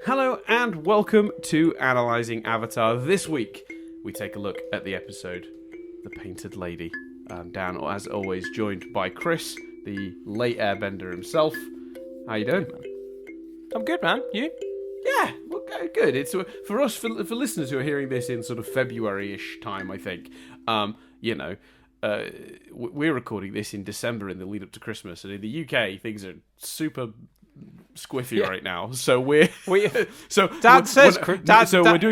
Hello and welcome to Analysing Avatar. This week, we take a look at the episode, The Painted Lady. Dan, as always, joined by Chris, the late airbender himself. How you doing? I'm good, man. You? Yeah, well, good. It's for us, for listeners who are hearing this in sort of February-ish time, I think. We're recording this in December in the lead up to Christmas, and in the UK, things are super squiffy right now. So we're we're doing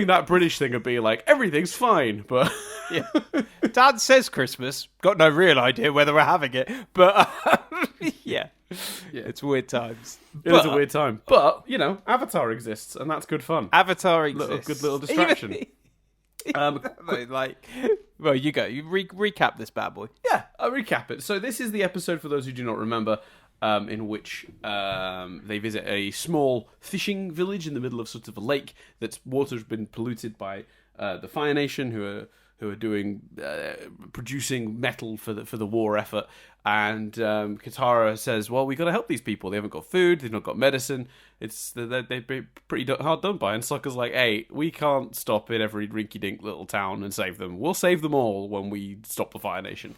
that British thing of being like everything's fine, but yeah. Dad says Christmas. Got no real idea whether we're having it, but yeah, it's weird times. It is a weird time, but Avatar exists, and that's good fun. Avatar exists. Good little distraction. Well, you go. You recap this bad boy. Yeah, I'll recap it. So this is the episode, for those who do not remember, in which they visit a small fishing village in the middle of sort of a lake that's water's been polluted by the Fire Nation, who are doing producing metal for the war effort. And Katara says, "Well, we got to help these people. They haven't got food. They've not got medicine. They've been pretty hard done by." And Sokka's like, "Hey, we can't stop in every rinky-dink little town and save them. We'll save them all when we stop the Fire Nation."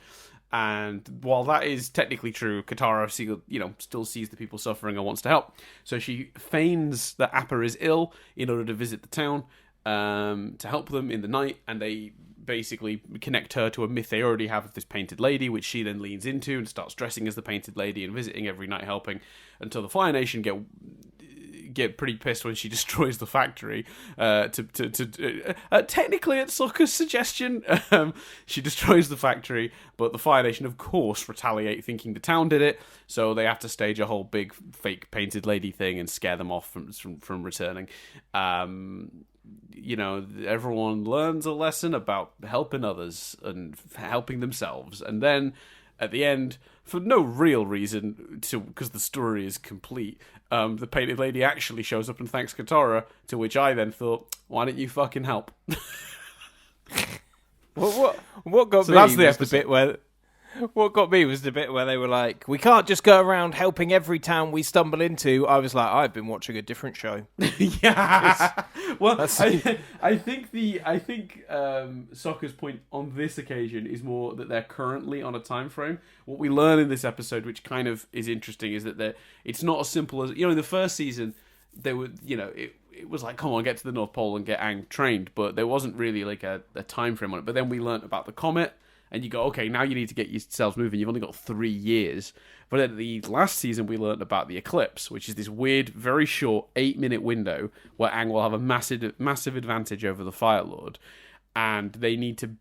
And while that is technically true, Katara still sees the people suffering and wants to help. So she feigns that Appa is ill in order to visit the town to help them in the night, and they basically connect her to a myth they already have of this painted lady, which she then leans into and starts dressing as the painted lady and visiting every night, helping, until the Fire Nation get pretty pissed when she destroys the factory. Technically, at Sokka's suggestion, she destroys the factory, but the Fire Nation, of course, retaliate, thinking the town did it. So they have to stage a whole big fake painted lady thing and scare them off from returning. Everyone learns a lesson about helping others and helping themselves, and then at the end, for no real reason, because the story is complete, the painted lady actually shows up and thanks Katara, to which I then thought, why don't you fucking help? What got so me that's the was the bit where... What got me was the bit where they were like, "We can't just go around helping every town we stumble into." I was like, I've been watching a different show. Yeah. Well, I think Sokka's point on this occasion is more that they're currently on a time frame. What we learn in this episode, which kind of is interesting, is that it's not as simple as in the first season. They were, it was like, come on, get to the North Pole and get Aang trained, but there wasn't really like a time frame on it. But then we learnt about the comet. And you go, okay, now you need to get yourselves moving. You've only got 3 years. But at the last season, we learned about the eclipse, which is this weird, very short 8-minute window where Aang will have a massive advantage over the Fire Lord. And they need to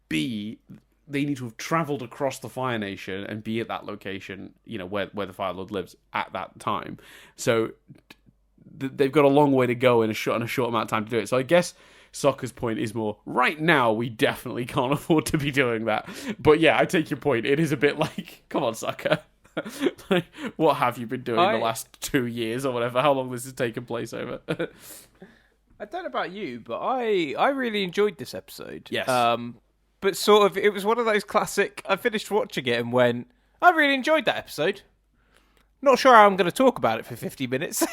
have travelled across the Fire Nation and be at that location, where the Fire Lord lives at that time. So they've got a long way to go in a short amount of time to do it. So I guess Sokka's point is more, right now, we definitely can't afford to be doing that. But yeah, I take your point. It is a bit like, come on, Sokka. Like, what have you been doing the last 2 years or whatever? How long this has taken place over? I don't know about you, but I really enjoyed this episode. Yes. But sort of, it was one of those classic, I finished watching it and went, I really enjoyed that episode. Not sure how I'm going to talk about it for 50 minutes.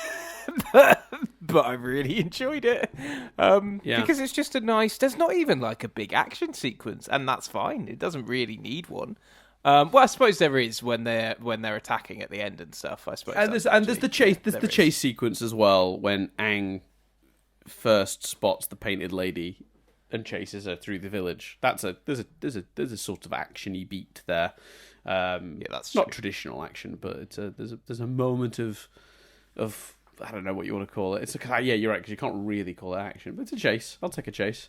But I really enjoyed it because it's just a nice. There's not even like a big action sequence, and that's fine. It doesn't really need one. Well, I suppose there is when they're attacking at the end and stuff. I suppose, and there's the chase. There's the chase sequence as well when Aang first spots the painted lady and chases her through the village. There's a sort of actiony beat there. That's not traditional action, but there's a moment of I don't know what you want to call it. You're right, because you can't really call it action, but it's a chase. I'll take a chase.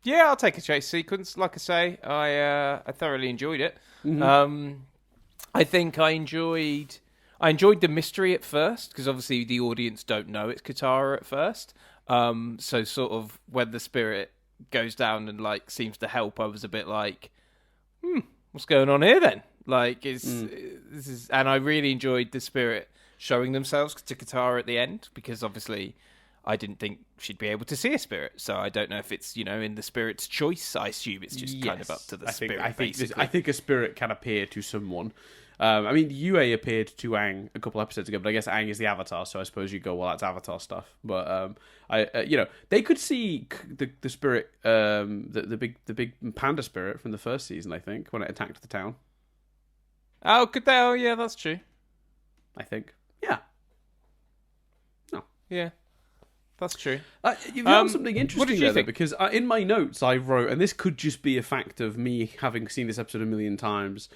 Yeah, I'll take a chase sequence. Like I say, I thoroughly enjoyed it. Mm-hmm. I think I enjoyed the mystery at first, because obviously the audience don't know it's Katara at first. So sort of when the spirit goes down and like seems to help, I was a bit like, what's going on here then? Like, this is, and I really enjoyed the spirit showing themselves to Katara at the end, because obviously I didn't think she'd be able to see a spirit, so I don't know if it's in the spirit's choice. I assume it's just kind of up to the spirit. I think a spirit can appear to someone, I mean, Yue appeared to Aang a couple episodes ago, but I guess Aang is the Avatar, so I suppose you go, well, that's Avatar stuff. But they could see the spirit, the big panda spirit from the first season, I think, when it attacked the town. Oh, could they? Oh, yeah, that's true. I think, yeah. No, yeah, that's true. You've done something interesting what did you think? Because in my notes I wrote, and this could just be a fact of me having seen this episode a million times.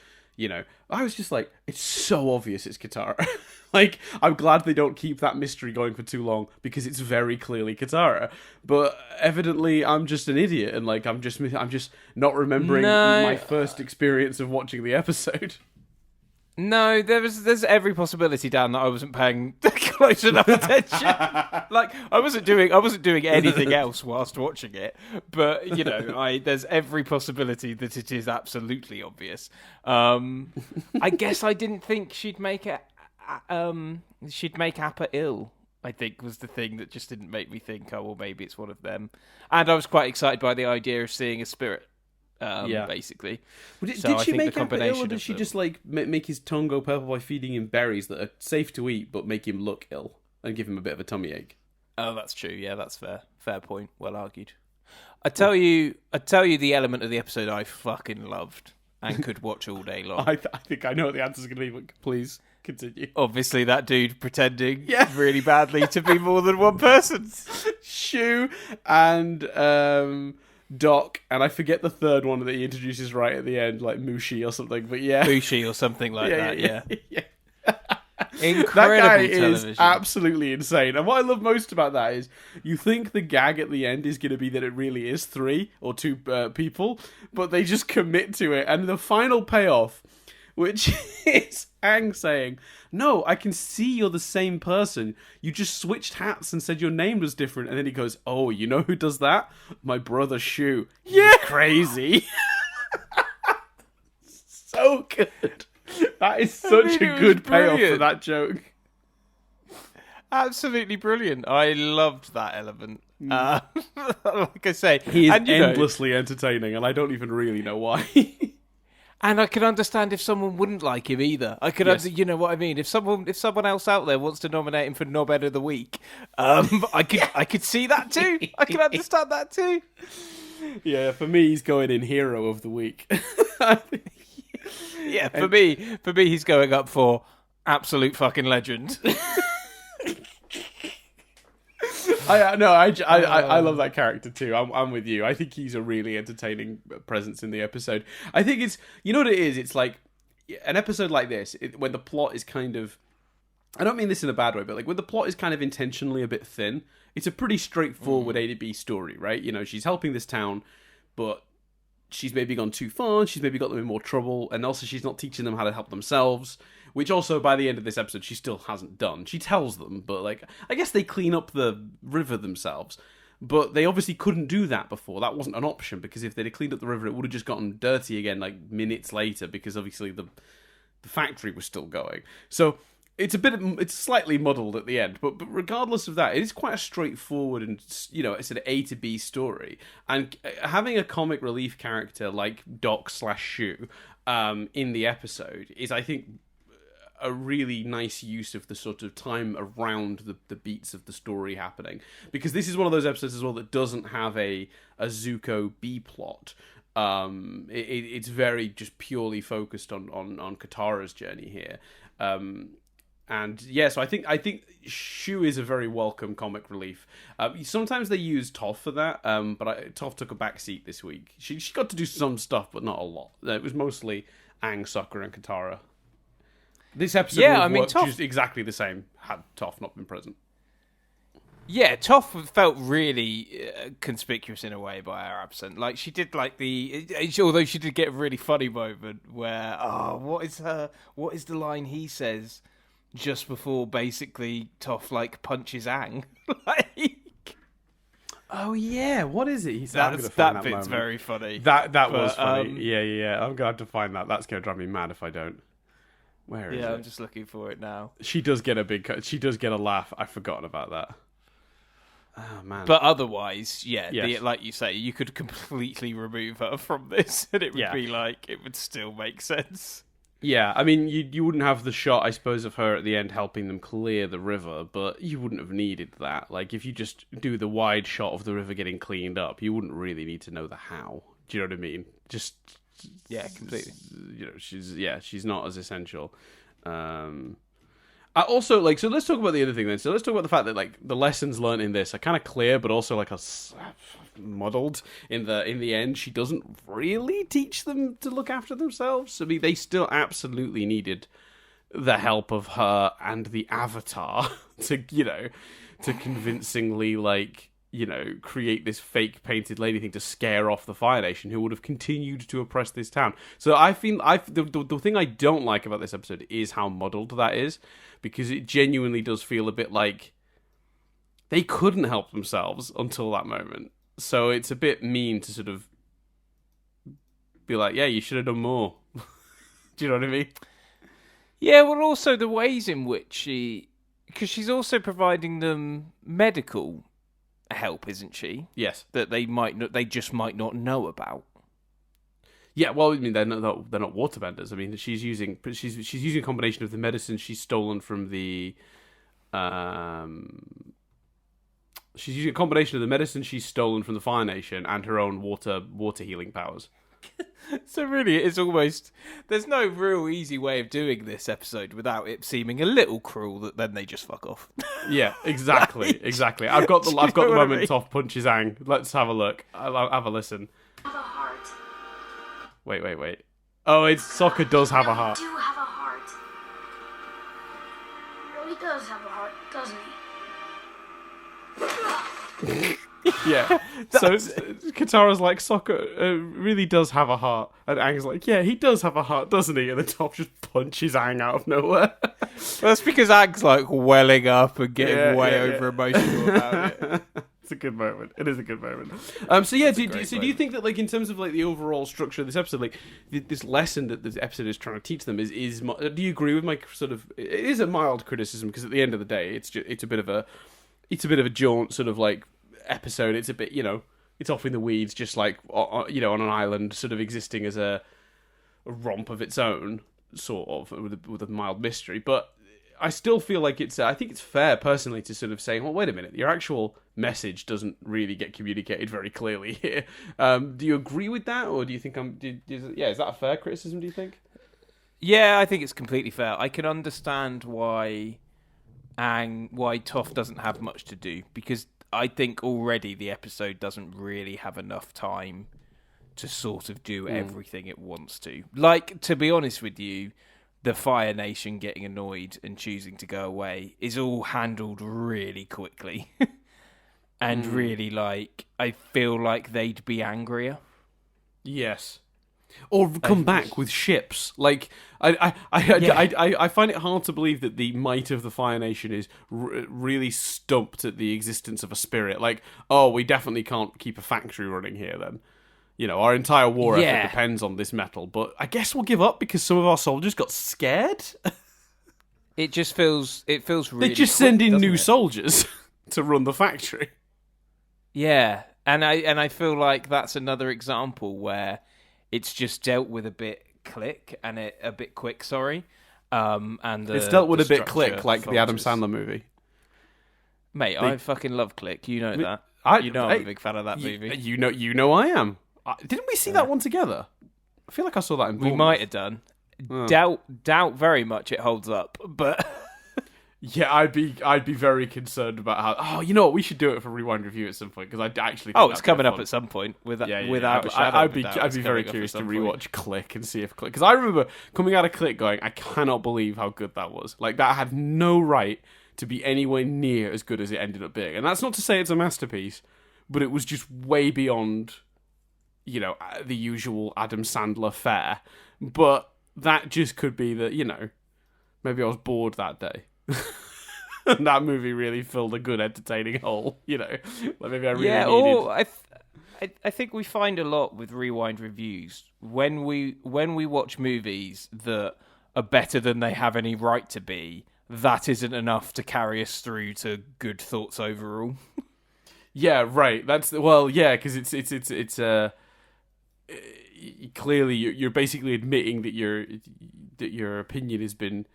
I was just like, it's so obvious it's Katara. Like, I'm glad they don't keep that mystery going for too long because it's very clearly Katara. But evidently, I'm just an idiot, and like, I'm just not remembering my first experience of watching the episode. No, there's every possibility, Dan, that I wasn't paying close enough attention. Like, I wasn't doing anything else whilst watching it. But there's every possibility that it is absolutely obvious. I guess I didn't think she'd make Appa ill. I think was the thing that just didn't make me think, oh well, maybe it's one of them. And I was quite excited by the idea of seeing a spirit. Basically. Did she make Appa ill, or did she just like make his tongue go purple by feeding him berries that are safe to eat but make him look ill and give him a bit of a tummy ache? Oh, that's true. Yeah, that's fair. Fair point. Well argued. I tell you the element of the episode I fucking loved and could watch all day long. I think I know what the answer's going to be, but please continue. Obviously, that dude pretending really badly to be more than one person. Shu and Doc, and I forget the third one that he introduces right at the end, like Mushi or something, but yeah. Mushi or something like that, yeah. Incredible that guy television. Is absolutely insane. And what I love most about that is you think the gag at the end is going to be that it really is 3 or 2 people, but they just commit to it. And the final payoff, which is Aang saying, no, I can see you're the same person. You just switched hats and said your name was different. And then he goes, oh, you know who does that? My brother Shu. Yeah. Crazy. So good. That is such a good payoff for that joke. Absolutely brilliant. I loved that element. Like I say, he is endlessly entertaining, and I don't even really know why. And I can understand if someone wouldn't like him either. I could, you know what I mean. If someone else out there wants to nominate him for Knob of the Week, I could see that too. I can understand that too. Yeah, for me, he's going in Hero of the Week. Yeah, for me, he's going up for absolute fucking legend. I love that character too. I'm with you. I think he's a really entertaining presence in the episode. I think it's, you know what it is? It's like an episode like this, when the plot is kind of, I don't mean this in a bad way, but like when the plot is kind of intentionally a bit thin, it's a pretty straightforward A to B story, right? She's helping this town, but she's maybe gone too far, she's maybe got them in more trouble, and also she's not teaching them how to help themselves, which also by the end of this episode she still hasn't done. She tells them, but like, I guess they clean up the river themselves, but they obviously couldn't do that before. That wasn't an option, because if they'd have cleaned up the river, it would have just gotten dirty again like minutes later, because obviously the factory was still going. So it's slightly muddled at the end, but regardless of that, it is quite a straightforward and, it's an A to B story. And having a comic relief character like Doc/Shu in the episode is, I think, a really nice use of the sort of time around the beats of the story happening. Because this is one of those episodes as well that doesn't have a Zuko B plot. It's very just purely focused on Katara's journey here. And yeah, so I think Shu is a very welcome comic relief. Sometimes they use Toph for that, but Toph took a backseat this week. She got to do some stuff, but not a lot. It was mostly Aang, Sokka, and Katara. This episode would have worked just exactly the same had Toph not been present. Yeah, Toph felt really conspicuous in a way by her absence. Like, she did although she did get a really funny moment where, what is the line he says just before basically Toph like punches Aang? Like, oh yeah, what is it? That bit's moment. Very funny. That was funny. Yeah. I'm gonna have to find that. That's gonna drive me mad if I don't. Where is it? Yeah, I'm just looking for it now. She does get a laugh. I've forgotten about that. Oh man. But otherwise, like you say, you could completely remove her from this, and it would be like, it would still make sense. Yeah, I mean, you wouldn't have the shot, I suppose, of her at the end helping them clear the river, but you wouldn't have needed that. Like, if you just do the wide shot of the river getting cleaned up, you wouldn't really need to know the how. Do you know what I mean? Just Yeah, completely. You know, she's not as essential. I also so let's talk about the other thing then. So let's talk about the fact that like the lessons learned in this are kind of clear, but also like muddled. In the end, she doesn't really teach them to look after themselves. I mean, they still absolutely needed the help of her and the Avatar to convincingly create this fake painted lady thing to scare off the Fire Nation, who would have continued to oppress this town. So the thing I don't like about this episode is how muddled that is, because it genuinely does feel a bit like they couldn't help themselves until that moment. So it's a bit mean to sort of be like, yeah, you should have done more. Do you know what I mean? Yeah, well, also the ways in which because she's also providing them medical help, isn't she? Yes, that they just might not know about. Yeah, well, I mean, they're not waterbenders. I mean, she's using a combination of the medicine she's stolen from the she's using a combination of the medicine she's stolen from the Fire Nation and her own water healing powers. So really, it's almost there's no real easy way of doing this episode without it seeming a little cruel that then they just fuck off. Yeah, exactly. I've got the moment Toph punches Aang. Let's have a look. I'll have a listen. Have a heart. Wait. Oh, it's Sokka does have a heart. Do have a heart. He really does have a heart, doesn't he? Yeah. So Katara's like, Sokka really does have a heart. And Aang's like, yeah, he does have a heart, doesn't he? And then Toph just punches Aang out of nowhere. That's because Aang's like welling up and getting over emotional about it. It's a good moment. It is a good moment. Do you think that, like, in terms of like the overall structure of this episode, like this lesson that this episode is trying to teach them is do you agree with my sort of? It is a mild criticism, because at the end of the day, it's a bit of a jaunt sort of like episode. It's a bit, it's off in the weeds, just like on an island, sort of existing as a romp of its own, sort of with a mild mystery, but. I still feel like I think it's fair, personally, to sort of say, well, wait a minute, your actual message doesn't really get communicated very clearly here. Do you agree with that, or do you think is that a fair criticism, do you think? Yeah, I think it's completely fair. I can understand why Toph doesn't have much to do, because I think already the episode doesn't really have enough time to sort of do everything it wants to. Like, to be honest with you, the Fire Nation getting annoyed and choosing to go away is all handled really quickly. And really, like, I feel like they'd be angrier. Yes. Or come back with ships. Like, I find it hard to believe that the might of the Fire Nation is really stumped at the existence of a spirit. Like, oh, we definitely can't keep a factory running here then. Our entire war effort depends on this metal, but I guess we'll give up because some of our soldiers got scared. It feels really. They just send in new soldiers to run the factory. Yeah, and I feel like that's another example where it's just dealt with a bit quick. Sorry, and it's dealt with a bit quick, like the Adam Sandler movie. Mate, I fucking love Click. You know that. I'm a big fan of that movie. You know I am. Didn't we see that one together? I feel like I saw that in Bournemouth. We might have done. Doubt very much it holds up, but yeah, I'd be very concerned about how. Oh, you know what? We should do it for Rewind Review at some point, because I actually. It's coming up at some point. I'd be very curious to rewatch Click and see if Click, because I remember coming out of Click going, I cannot believe how good that was. Like, that had no right to be anywhere near as good as it ended up being, and that's not to say it's a masterpiece, but it was just way beyond. The usual Adam Sandler fare. But that just could be that, maybe I was bored that day. And that movie really filled a good, entertaining hole, Like, maybe I really needed... I think we find a lot with Rewind reviews. When we watch movies that are better than they have any right to be, that isn't enough to carry us through to good thoughts overall. Yeah, right. Because it's clearly you're basically admitting that your opinion has been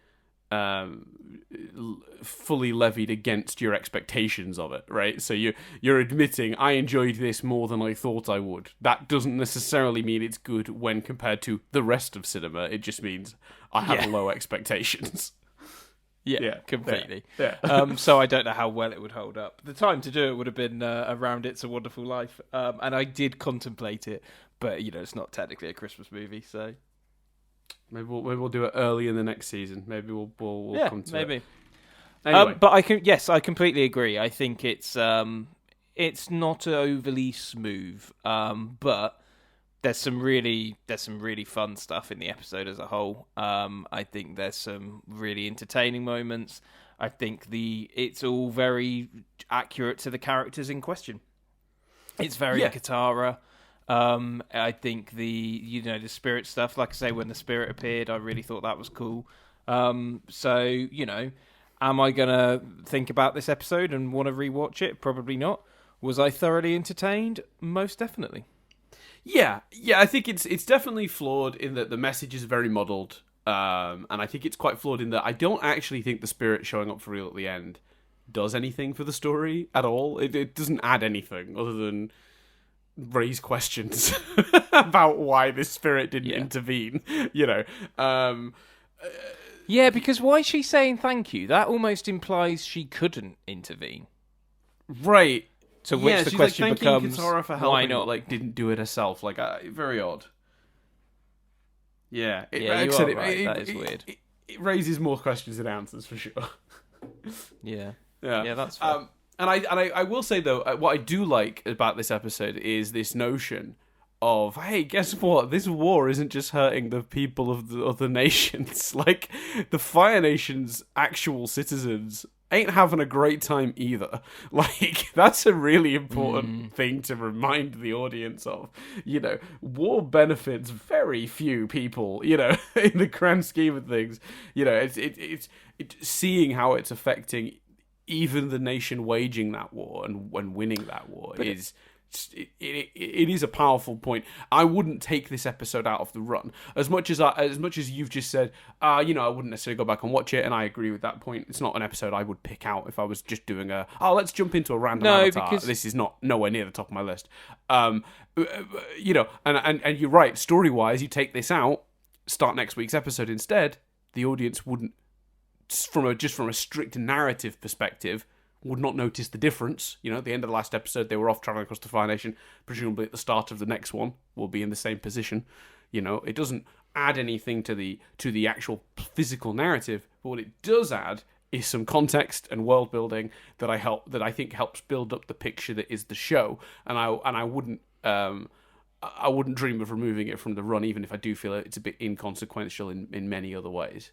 fully levied against your expectations of it, right? So you're admitting I enjoyed this more than I thought I would. That doesn't necessarily mean it's good when compared to the rest of cinema. It just means I have low expectations. Yeah, completely. Yeah. So I don't know how well it would hold up. The time to do it would have been around It's a Wonderful Life, and I did contemplate it, but it's not technically a Christmas movie, so maybe we'll do it early in the next season. Maybe we'll come to maybe. it. Anyway. But I completely agree. I think it's not overly smooth, but there's some really fun stuff in the episode as a whole. I think there's some really entertaining moments. I think it's all very accurate to the characters in question. It's very Katara. I think the spirit stuff, like I say, when the spirit appeared, I really thought that was cool. So am I gonna think about this episode and want to rewatch it? Probably not. Was I thoroughly entertained? Most definitely. Yeah, I think it's definitely flawed in that the message is very muddled, and I think it's quite flawed in that I don't actually think the spirit showing up for real at the end does anything for the story at all. It doesn't add anything other than raise questions about why this spirit didn't intervene. Yeah, because why is she saying thank you? That almost implies she couldn't intervene. Right. To which the question becomes, Katara for helping, why not? But, didn't do it herself. Very odd. Yeah. That is weird. It raises more questions than answers, for sure. Yeah, that's fair. And I will say, though, what I do like about this episode is this notion of, hey, guess what? This war isn't just hurting the people of the other nations. The Fire Nation's actual citizens ain't having a great time either. That's a really important thing to remind the audience of. War benefits very few people, in the grand scheme of things. It's seeing how it's affecting even the nation waging that war and winning that war it is a powerful point. I wouldn't take this episode out of the run as much as you've just said. I wouldn't necessarily go back and watch it, and I agree with that point. It's not an episode I would pick out if I was just doing let's jump into a random Avatar. Because this is nowhere near the top of my list. And you're right. Story wise, you take this out, start next week's episode instead. The audience wouldn't, from a strict narrative perspective, would not notice the difference. At the end of the last episode, they were off traveling across the Fire Nation. Presumably at the start of the next one, we'll be in the same position. It doesn't add anything to the actual physical narrative, but what it does add is some context and world building that I think helps build up the picture that is the show. And I wouldn't dream of removing it from the run, even if I do feel it's a bit inconsequential in many other ways.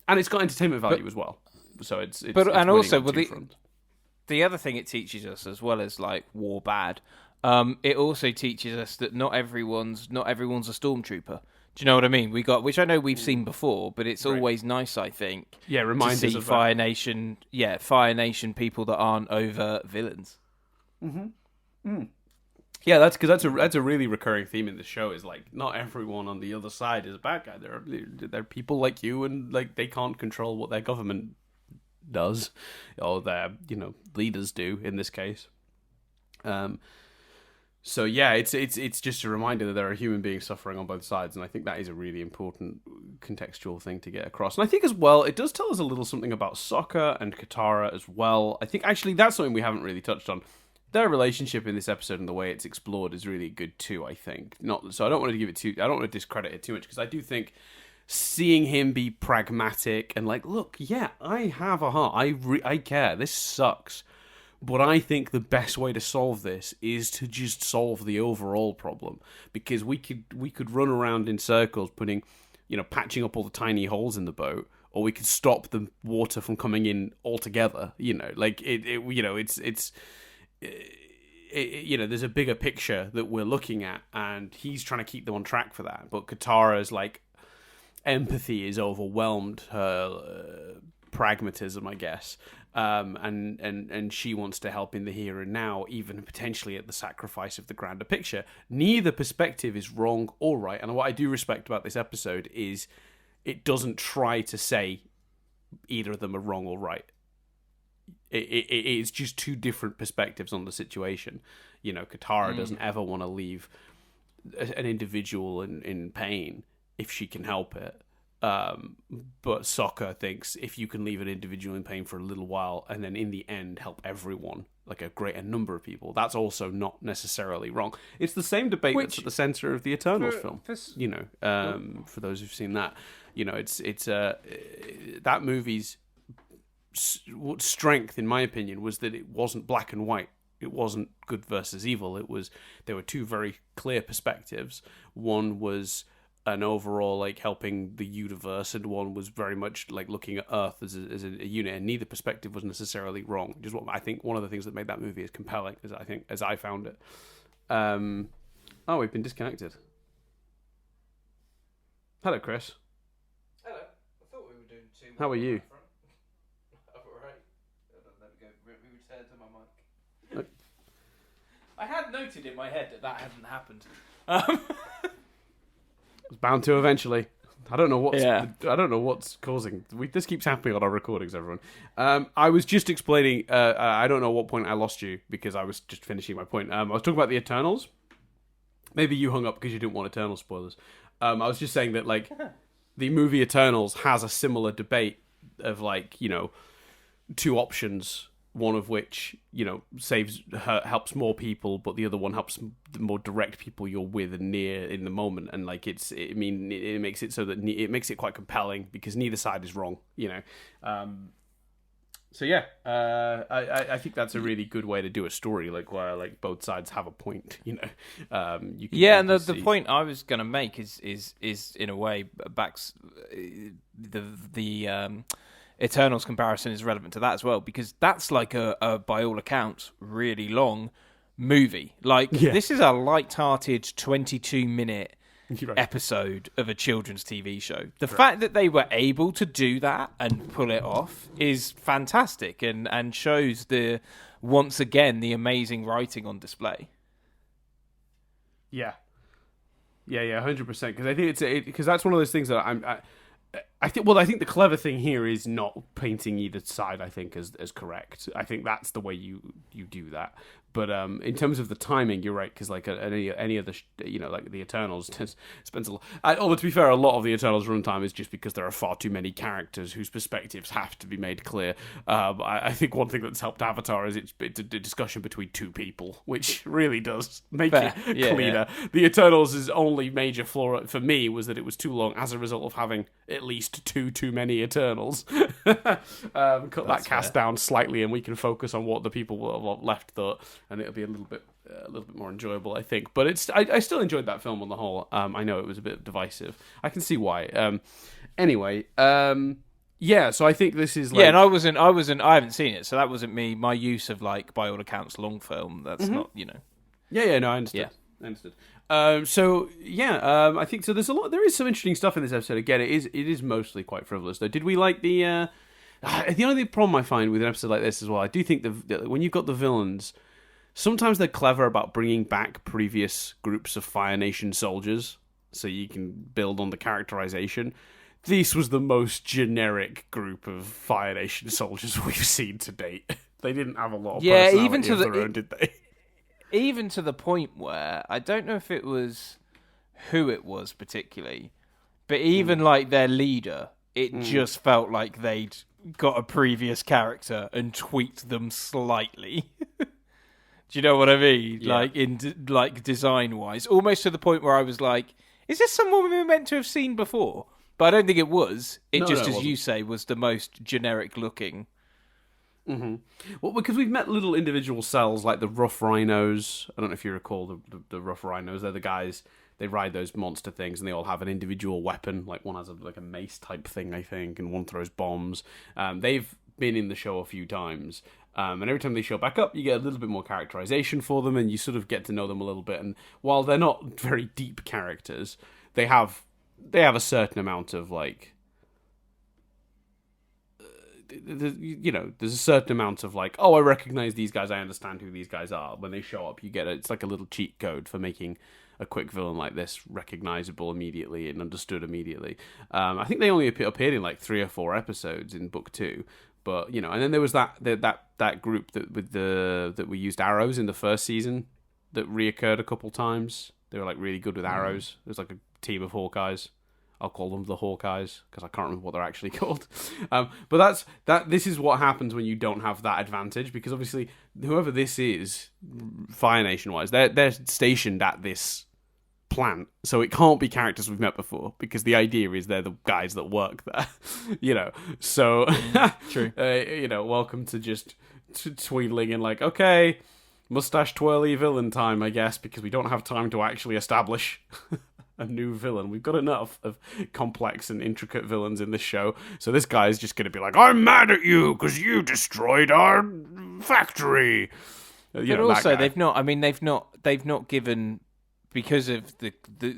And it's got entertainment value as well. So it's and also with fronts. The other thing it teaches us, as well as war bad, it also teaches us that not everyone's a stormtrooper. Do you know what I mean? Which I know we've seen before, but it's always nice, I think. Yeah, reminds to us see of Fire Nation. Yeah, Fire Nation people that aren't overt villains. Yeah, that's a really recurring theme in the show. Is not everyone on the other side is a bad guy. There are people like you, and they can't control what their government does, or their leaders do in this case. So yeah, it's just a reminder that there are human beings suffering on both sides, and I think that is a really important contextual thing to get across. And I think as well, it does tell us a little something about Sokka and Katara as well. I think actually that's something we haven't really touched on. Their relationship in this episode and the way it's explored is really good too, I think. I don't want to discredit it too much, because I do think seeing him be pragmatic and look, yeah, I have a heart. I care. This sucks. But I think the best way to solve this is to just solve the overall problem, because we could run around in circles patching up all the tiny holes in the boat, or we could stop the water from coming in altogether. There's a bigger picture that we're looking at, and he's trying to keep them on track for that. But Katara's empathy is overwhelmed her pragmatism, I guess, and she wants to help in the here and now, even potentially at the sacrifice of the grander picture. Neither perspective is wrong or right, and what I do respect about this episode is it doesn't try to say either of them are wrong or right. It's just two different perspectives on the situation. You know, Katara doesn't ever want to leave an individual in pain if she can help it. But Sokka thinks if you can leave an individual in pain for a little while and then in the end help everyone, like a greater number of people, that's also not necessarily wrong. It's the same debate that's at the center of the Eternals film. You know, for those who've seen that, you know, it's that movie's strength, in my opinion, was that it wasn't black and white. It wasn't good versus evil. There were two very clear perspectives. One was an overall like helping the universe, and one was very much like looking at Earth as a unit. And neither perspective was necessarily wrong. Just what I think one of the things that made that movie as compelling, as I found it. Oh, we've been disconnected. Hello, Chris. Hello. I thought we were doing two. How are you? Return to my mic. I had noted in my head that hadn't happened. It's bound to eventually. I don't know what's causing. This keeps happening on our recordings, everyone. I was just explaining. I don't know what point I lost you because I was just finishing my point. I was talking about the Eternals. Maybe you hung up because you didn't want Eternal spoilers. I was just saying that like the movie Eternals has a similar debate of like, you know, two options. One of which, you know, helps more people, but the other one helps the more direct people you're with and near in the moment. And like it makes it so that it makes it quite compelling because neither side is wrong, you know. So yeah, I think that's a really good way to do a story, like where like both sides have a point, you know. And the point I was going to make is in a way backs the Eternals comparison is relevant to that as well, because that's like a by all accounts really long movie. Like this is a light-hearted 22-minute episode of a children's TV show. The fact that they were able to do that and pull it off is fantastic and shows once again the amazing writing on display. Yeah, 100%. Because I think because that's one of those things that I think the clever thing here is not painting either side, I think, as correct. I think that's the way you do that. But in terms of the timing, you're right, because like any of the, you know, like the Eternals spends a lot. Although to be fair, a lot of the Eternals runtime is just because there are far too many characters whose perspectives have to be made clear. I think one thing that's helped Avatar is it's a discussion between two people, which really does make it cleaner. Yeah. The Eternals' only major flaw for me was that it was too long as a result of having at least too many Eternals. Cut that cast down slightly, and we can focus on what the people left thought. And it'll be a little bit more enjoyable, I think. But I still enjoyed that film on the whole. I know it was a bit divisive. I can see why. Anyway, so I think this is like... Yeah, and I haven't seen it, so that wasn't me. My use of, like, by all accounts, long film, that's not, you know... Yeah, no, I understood. Yeah. I understood. I think so. There is some interesting stuff in this episode. Again, it is mostly quite frivolous, though. Did we like the only problem I find with an episode like this as well? I do think when you've got the villains, sometimes they're clever about bringing back previous groups of Fire Nation soldiers, so you can build on the characterization. This was the most generic group of Fire Nation soldiers we've seen to date. They didn't have a lot of personality of their own, did they? Even to the point where I don't know if it was who it was particularly, but even like their leader, it just felt like they'd got a previous character and tweaked them slightly. Do you know what I mean? Yeah. Like design wise, almost to the point where I was like, "Is this someone we were meant to have seen before?" But I don't think it was. As you say, was the most generic looking. Mm-hmm. Well, because we've met little individual cells like the rough rhinos. I don't know if you recall the rough rhinos. They're the guys. They ride those monster things, and they all have an individual weapon. Like one has a mace type thing, I think, and one throws bombs. They've been in the show a few times, and every time they show back up, you get a little bit more characterization for them, and you sort of get to know them a little bit. And while they're not very deep characters, they have a certain amount of like. There's a certain amount of like, oh, I recognize these guys, I understand who these guys are. When they show up, you get it's like a little cheat code for making a quick villain like this recognizable immediately and understood immediately. I think they only appeared in like 3 or 4 episodes in book 2. But and then there was that group that we used arrows in the first season that reoccurred a couple times. They were like really good with arrows. It was like a team of Hawkeyes. I'll call them the Hawkeyes because I can't remember what they're actually called. But this is what happens when you don't have that advantage, because obviously whoever this is, Fire Nation wise, they're stationed at this plant, so it can't be characters we've met before, because the idea is they're the guys that work there. So true. Welcome to just tweedling and like, okay, mustache twirly villain time, I guess, because we don't have time to actually establish a new villain. We've got enough of complex and intricate villains in this show, so this guy's just going to be like, I'm mad at you because you destroyed our factory. But also, they've not given, because of the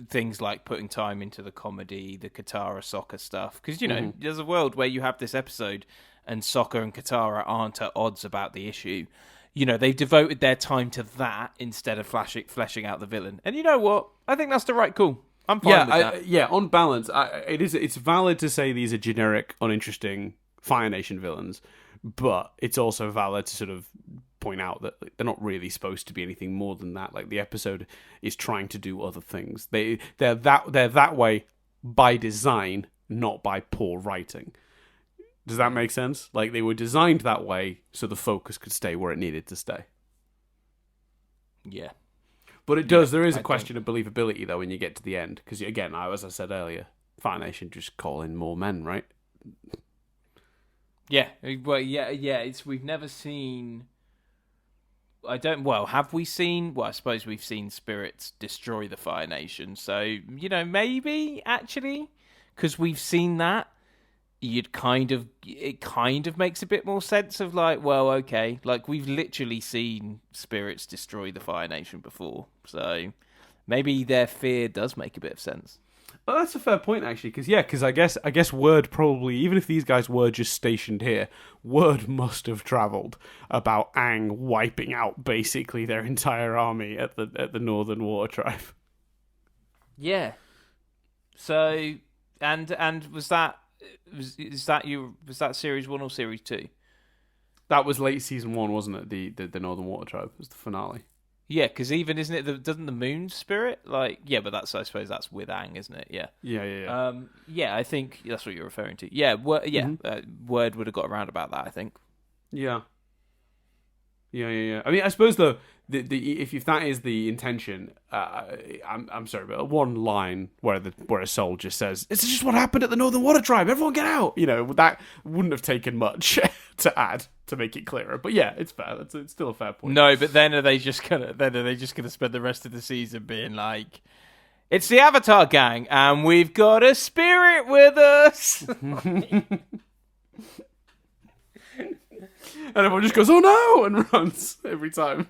things like putting time into the comedy, the Katara Sokka stuff, because there's a world where you have this episode and Sokka and Katara aren't at odds about the issue. They've devoted their time to that instead of fleshing out the villain. And you know what? I think that's the right call. I'm fine with that. On balance, it's valid to say these are generic, uninteresting Fire Nation villains, but it's also valid to sort of point out that they're not really supposed to be anything more than that. Like, the episode is trying to do other things. They're that way by design, not by poor writing. Does that make sense? Like, they were designed that way so the focus could stay where it needed to stay. Yeah. But it does. There is a question of believability, though, when you get to the end. Because, again, as I said earlier, Fire Nation just call in more men, right? Yeah. Well, yeah. We've never seen... have we seen... Well, I suppose we've seen spirits destroy the Fire Nation. So, maybe, actually, because we've seen that, it kind of makes a bit more sense of like, well, okay, like we've literally seen spirits destroy the Fire Nation before, so maybe their fear does make a bit of sense. Well, that's a fair point, actually, because I guess word probably, even if these guys were just stationed here, word must have travelled about Aang wiping out basically their entire army at the Northern Water Tribe. Yeah. So, and was that series 1 or series 2? That was late season 1, wasn't it? The Northern Water Tribe was the finale. Yeah, because even doesn't the moon spirit but I suppose that's with Aang, isn't it? Yeah. Yeah. I think that's what you're referring to. Yeah. Word would have got around about that, I think. Yeah. I mean, I suppose though, if that is the intention, I'm sorry, but one line where a soul just says, "It's just what happened at the Northern Water Tribe. Everyone get out!" That wouldn't have taken much to add to make it clearer. But yeah, it's fair. It's still a fair point. No, but then are they just gonna spend the rest of the season being like, "It's the Avatar gang, and we've got a spirit with us." And everyone just goes, "Oh no!" and runs every time.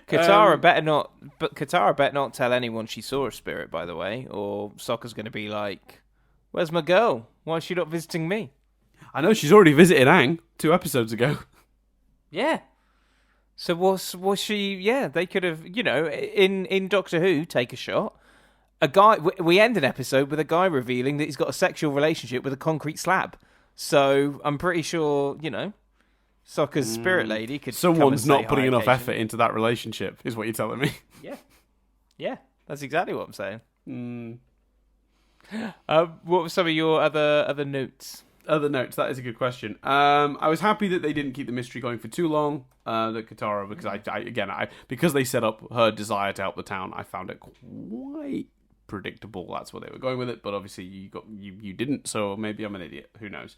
Katara better not tell anyone she saw a spirit, by the way, or Sokka's going to be like, "Where's my girl? Why is she not visiting me?" I know she's already visited Aang 2 episodes ago. Yeah. So was she? Yeah, they could have, in Doctor Who, take a shot. A guy. We end an episode with a guy revealing that he's got a sexual relationship with a concrete slab. So I'm pretty sure, Sokka's spirit lady could. Someone's not putting enough effort into that relationship, is what you're telling me. Yeah, that's exactly what I'm saying. What were some of your other notes? Other notes. That is a good question. I was happy that they didn't keep the mystery going for too long. That Katara, because because they set up her desire to help the town, I found it quite predictable. That's where they were going with it. But obviously, you didn't. So maybe I'm an idiot. Who knows?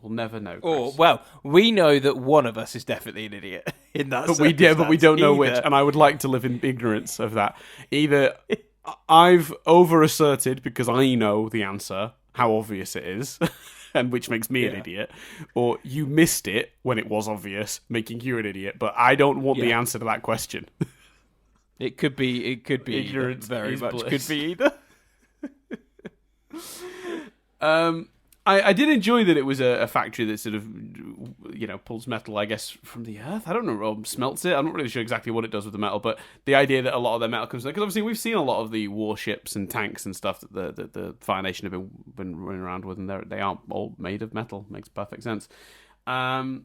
We'll never know. Chris. Well, we know that one of us is definitely an idiot in that. But we don't know which, and I would like to live in ignorance of that. Either I've over-asserted because I know the answer, how obvious it is, and which makes me an idiot, or you missed it when it was obvious, making you an idiot. But I don't want the answer to that question. It could be ignorance. Very much bliss. could be either. I did enjoy that it was a factory that sort of, pulls metal, I guess, from the earth. I don't know, or smelts it. I'm not really sure exactly what it does with the metal, but the idea that a lot of their metal comes from, because obviously we've seen a lot of the warships and tanks and stuff that the Fire Nation have been running around with, and they aren't all made of metal. Makes perfect sense. I've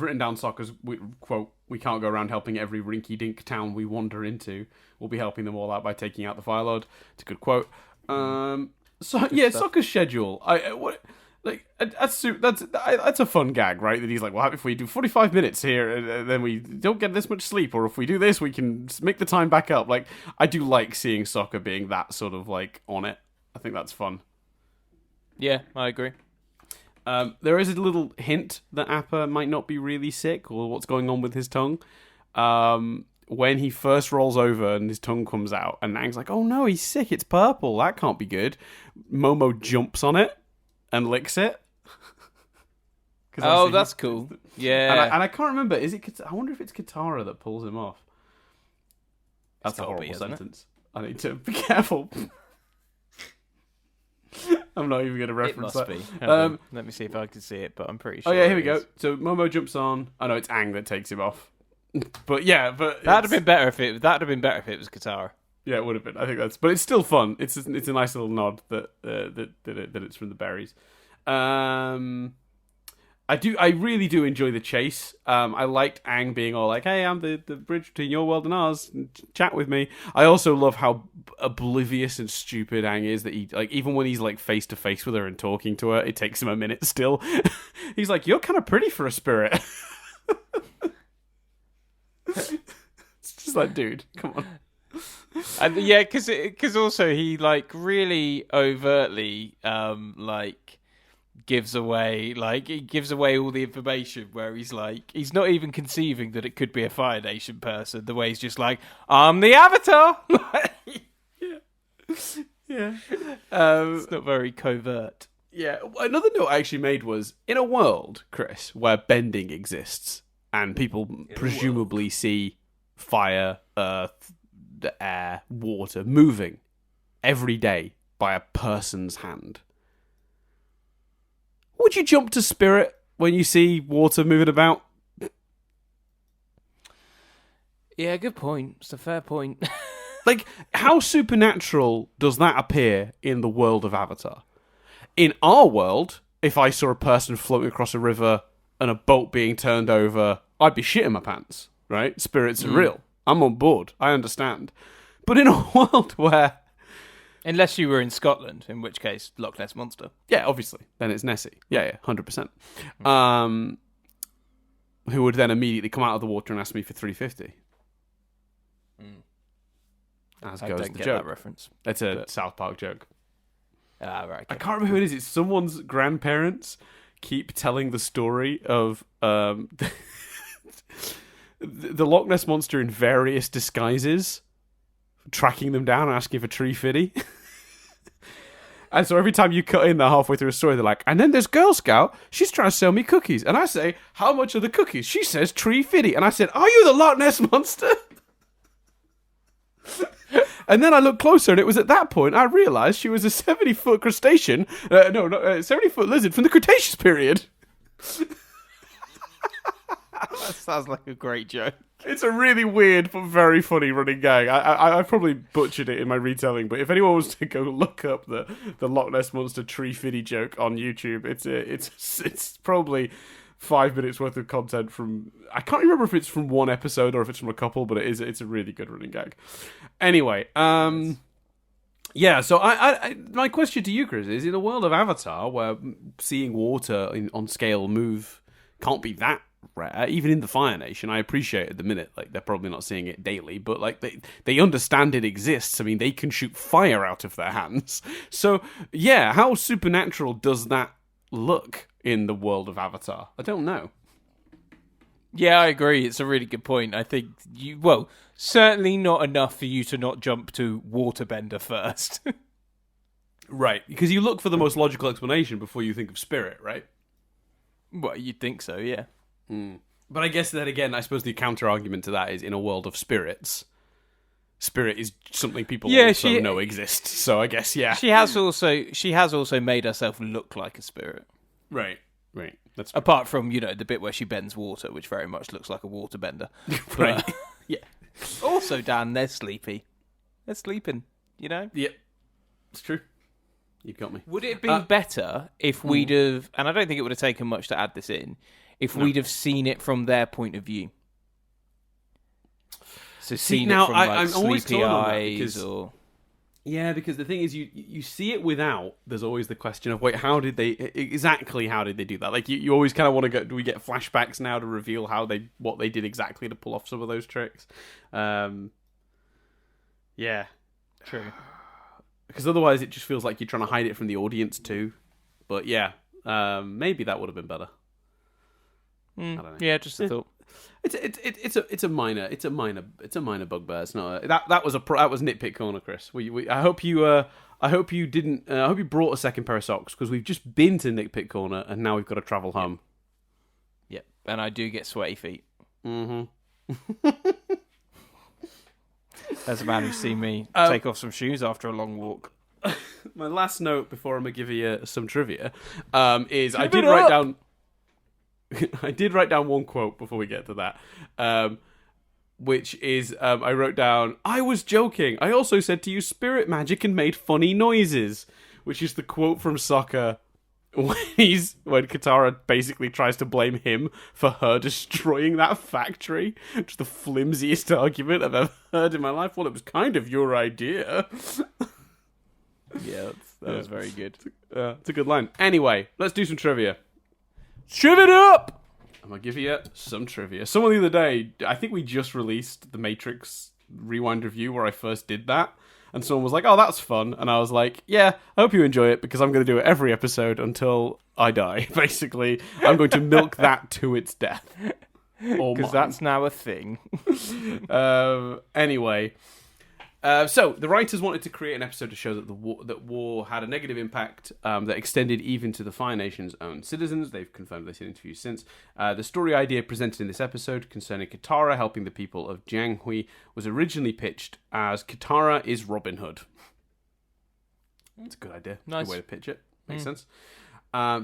written down Sokka's quote, "We can't go around helping every rinky-dink town we wander into. We'll be helping them all out by taking out the Fire Lord." It's a good quote. So yeah, Sokka's schedule. That's a fun gag, right? That he's like, well, if we do 45 minutes here, then we don't get this much sleep, or if we do this, we can make the time back up. Like, I do like seeing Sokka being that sort of like on it. I think that's fun. Yeah, I agree. There is a little hint that Appa might not be really sick, or what's going on with his tongue. When he first rolls over and his tongue comes out, and Aang's like, "Oh no, he's sick. It's purple. That can't be good." Momo jumps on it and licks it. Oh, that's cool. Yeah, and I can't remember. Is it? I wonder if it's Katara that pulls him off. That's a horrible sentence. I need to be careful. I'm not even going to reference that. It must be. Let me see if I can see it, but I'm pretty sure. Oh yeah, here we go. So Momo jumps on. I know it's Aang that takes him off. But that'd have been better if it was Katara. Yeah, it would have been. I think but it's still fun. It's a nice little nod that it's from the berries. I really do enjoy the chase. I liked Aang being all like, "Hey, I'm the bridge between your world and ours. Chat with me." I also love how oblivious and stupid Aang is, that he, like, even when he's like face to face with her and talking to her, it takes him a minute still. He's like, "You're kind of pretty for a spirit." It's just like, dude, come on. And yeah, because also he like really overtly gives away all the information, where he's like, he's not even conceiving that it could be a Fire Nation person. The way he's just like, "I'm the Avatar." Yeah. It's not very covert. Yeah. Another note I actually made was, in a world, Chris, where bending exists and people presumably see fire, earth, the air, water moving every day by a person's hand, would you jump to spirit when you see water moving about? Yeah, good point. It's a fair point. Like, how supernatural does that appear in the world of Avatar? In our world, if I saw a person floating across a river and a boat being turned over, I'd be shitting my pants, right? Spirits are real. I'm on board. I understand. But in a world where... Unless you were in Scotland, in which case, Loch Ness Monster. Yeah, obviously. Then it's Nessie. Yeah, 100%. Who would then immediately come out of the water and ask me for $3.50. As goes the joke. That reference. It's a South Park joke. Ah, right. Okay. I can't remember who it is. It's someone's grandparents keep telling the story of the Loch Ness Monster in various disguises, tracking them down and asking for $3.50. And so every time you cut in there halfway through a story, they're like, "And then there's Girl Scout, she's trying to sell me cookies." And I say, "How much are the cookies?" She says $3.50. And I said, "Are you the Loch Ness Monster?" And then I looked closer, and it was at that point I realised she was a 70-foot crustacean. 70-foot lizard from the Cretaceous period. That sounds like a great joke. It's a really weird but very funny running gag. I probably butchered it in my retelling, but if anyone wants to go look up the Loch Ness Monster $3.50 joke on YouTube, it's probably 5 minutes worth of content from... I can't remember if it's from one episode or if it's from a couple, but it's a really good running gag. Anyway, yeah, so my question to you, Chris, is, in a world of Avatar where seeing water on scale move can't be that rare, even in the Fire Nation, I appreciate at the minute, like, they're probably not seeing it daily, but like they understand it exists. I mean, they can shoot fire out of their hands. So yeah, how supernatural does that look in the world of Avatar? I don't know. Yeah, I agree. It's a really good point. I think certainly not enough for you to not jump to waterbender first. Right, because you look for the most logical explanation before you think of spirit, right? Well, you'd think so, yeah. But I guess that, again, I suppose the counter argument to that is, in a world of spirits, spirit is something people Yeah, also know exists. So I guess, yeah. She has also made herself look like a spirit. Right. That's Apart from, the bit where she bends water, which very much looks like a waterbender. right. Yeah. Also, Dan, they're sleepy. They're sleeping, Yep. It's true. You've got me. Would it have been better if we'd have, and I don't think it would have taken much to add this in, if we'd have seen it from their point of view? So seen it from I'm always sleepy torn on that eyes because- or... Yeah, because the thing is, you see it without. There's always the question of, wait, how did they do that? Like, you always kind of want to go. Do we get flashbacks now to reveal what they did exactly to pull off some of those tricks? Yeah, True. because otherwise it just feels like you're trying to hide it from the audience too. But yeah, maybe that would have been better. I don't know. Yeah, just a thought. It's a minor bugbear. It's not that was nitpick corner, Chris. I hope you brought a second pair of socks, because we've just been to nitpick corner and now we've got to travel home. Yep, and I do get sweaty feet. Mm-hmm. As a man who's seen me take off some shoes after a long walk. My last note before I'm gonna give you some trivia is I did write down. I did write down one quote before we get to that, which is I wrote down, "I was joking. I also said to use spirit magic and made funny noises," which is the quote from Sokka when Katara basically tries to blame him for her destroying that factory. Which is the flimsiest argument I've ever heard in my life. Well, it was kind of your idea. Yeah, that was very good. It's a good line. Anyway, let's do some trivia. Shove it up! I'm going to give you some trivia. Someone the other day, I think we just released the Matrix Rewind review where I first did that. And someone was like, oh, that's fun. And I was like, yeah, I hope you enjoy it, because I'm going to do it every episode until I die, basically. I'm going to milk that to its death. Because that's now a thing. Anyway. So the writers wanted to create an episode to show that war had a negative impact that extended even to the Fire Nation's own citizens. They've confirmed this in interviews since. The story idea presented in this episode concerning Katara helping the people of Jianghui was originally pitched as Katara is Robin Hood. That's a good idea. Nice. Good way to pitch it. Makes sense.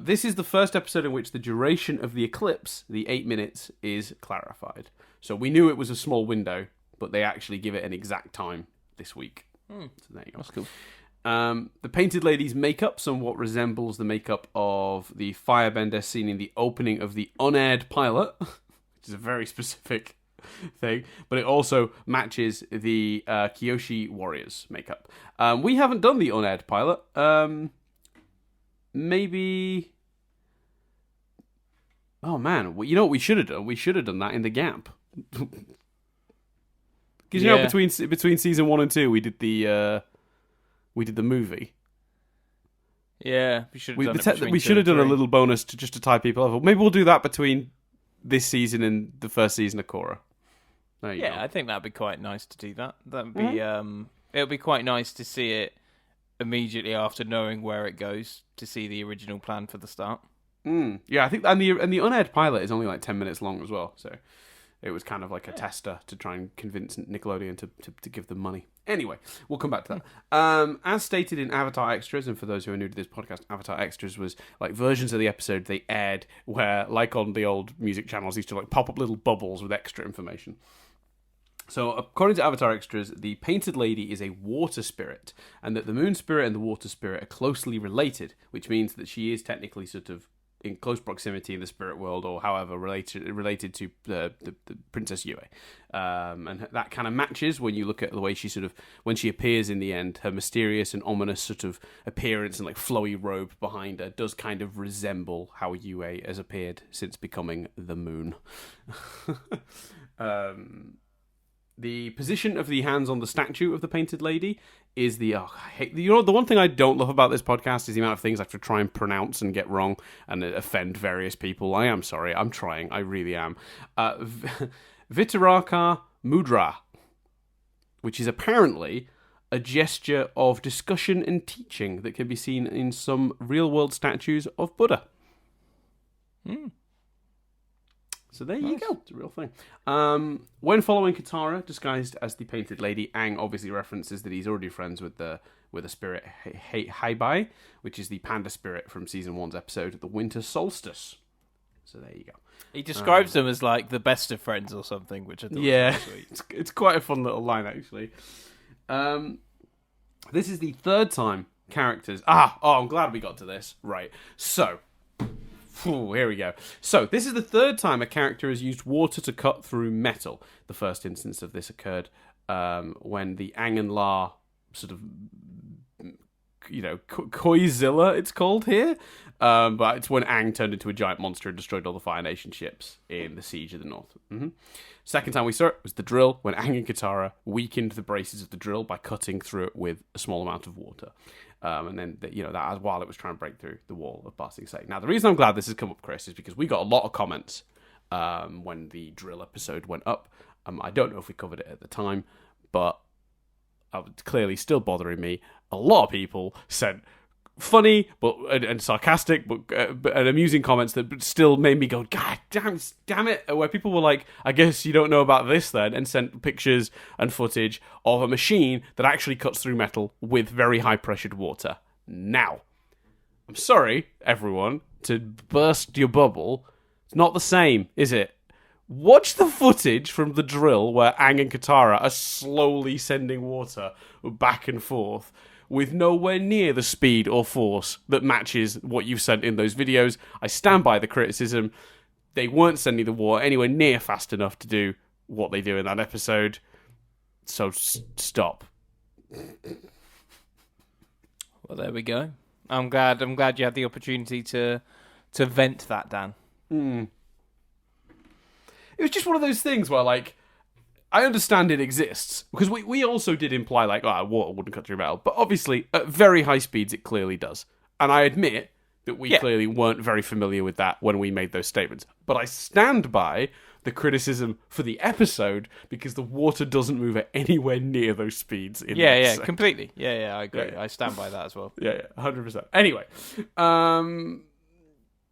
This is the first episode in which the duration of the eclipse, the 8 minutes, is clarified. So we knew it was a small window, but they actually give it an exact time this week. So there you go. That's cool. The Painted Lady's makeup somewhat resembles the makeup of the firebender seen in the opening of the unaired pilot, which is a very specific thing, but it also matches the Kyoshi Warriors makeup. We haven't done the unaired pilot. Maybe... Oh man, you know what we should have done? We should have done that in the gap. Because you know, between season 1 and 2, we did the movie. Yeah, we should have done we should have done a little bonus to tie people over. Maybe we'll do that between this season and the first season of Korra. There you go. I think that'd be quite nice to do that. That'd be it would be quite nice to see it immediately after knowing where it goes, to see the original plan for the start. Yeah, I think and the unaired pilot is only like 10 minutes long as well, so it was kind of like a tester to try and convince Nickelodeon to give them money. Anyway, we'll come back to that. As stated in Avatar Extras, and for those who are new to this podcast, Avatar Extras was like versions of the episode they aired where, like on the old music channels, used to like pop up little bubbles with extra information. So, according to Avatar Extras, the Painted Lady is a water spirit, and that the Moon Spirit and the Water Spirit are closely related, which means that she is technically sort of in close proximity in the spirit world, or however related to the Princess Yue, and that kind of matches when you look at the way she sort of, when she appears in the end, her mysterious and ominous sort of appearance and like flowy robe behind her does kind of resemble how Yue has appeared since becoming the Moon. The position of the hands on the statue of the Painted Lady is the one thing I don't love about this podcast is the amount of things I have to try and pronounce and get wrong and offend various people. I am sorry. I'm trying. I really am. Vitaraka Mudra, which is apparently a gesture of discussion and teaching that can be seen in some real-world statues of Buddha. So there you go. It's a real thing. When following Katara, disguised as the Painted Lady, Aang obviously references that he's already friends with the spirit Heibai, which is the panda spirit from Season 1's episode, The Winter Solstice. So there you go. He describes them as like the best of friends or something, which I thought was really sweet. It's quite a fun little line, actually. This is the third time characters... I'm glad we got to this. Right. So... here we go. So, this is the third time a character has used water to cut through metal. The first instance of this occurred when the Aang and La sort of, Koizilla, it's called here. But it's when Aang turned into a giant monster and destroyed all the Fire Nation ships in the Siege of the North. Second time we saw it was the drill, when Aang and Katara weakened the braces of the drill by cutting through it with a small amount of water. And then, that while it was trying to break through the wall of Ba Sing Se. Now, the reason I'm glad this has come up, Chris, is because we got a lot of comments when the drill episode went up. I don't know if we covered it at the time, but it's clearly still bothering me. A lot of people sent funny and sarcastic and amusing comments that still made me go, God damn it, where people were like, I guess you don't know about this then, and sent pictures and footage of a machine that actually cuts through metal with very high pressured water. Now, I'm sorry, everyone, to burst your bubble. It's not the same, is it? Watch the footage from the drill where Aang and Katara are slowly sending water back and forth with nowhere near the speed or force that matches what you've sent in those videos. I stand by the criticism. They weren't sending the water anywhere near fast enough to do what they do in that episode. So stop. Well, there we go. I'm glad you had the opportunity to vent that, Dan. It was just one of those things where, like, I understand it exists, because we also did imply, like, water wouldn't cut through metal. But obviously, at very high speeds, it clearly does. And I admit that we clearly weren't very familiar with that when we made those statements. But I stand by the criticism for the episode, because the water doesn't move at anywhere near those speeds. Completely. Yeah, I agree. I stand by that as well. Yeah, 100%. Anyway,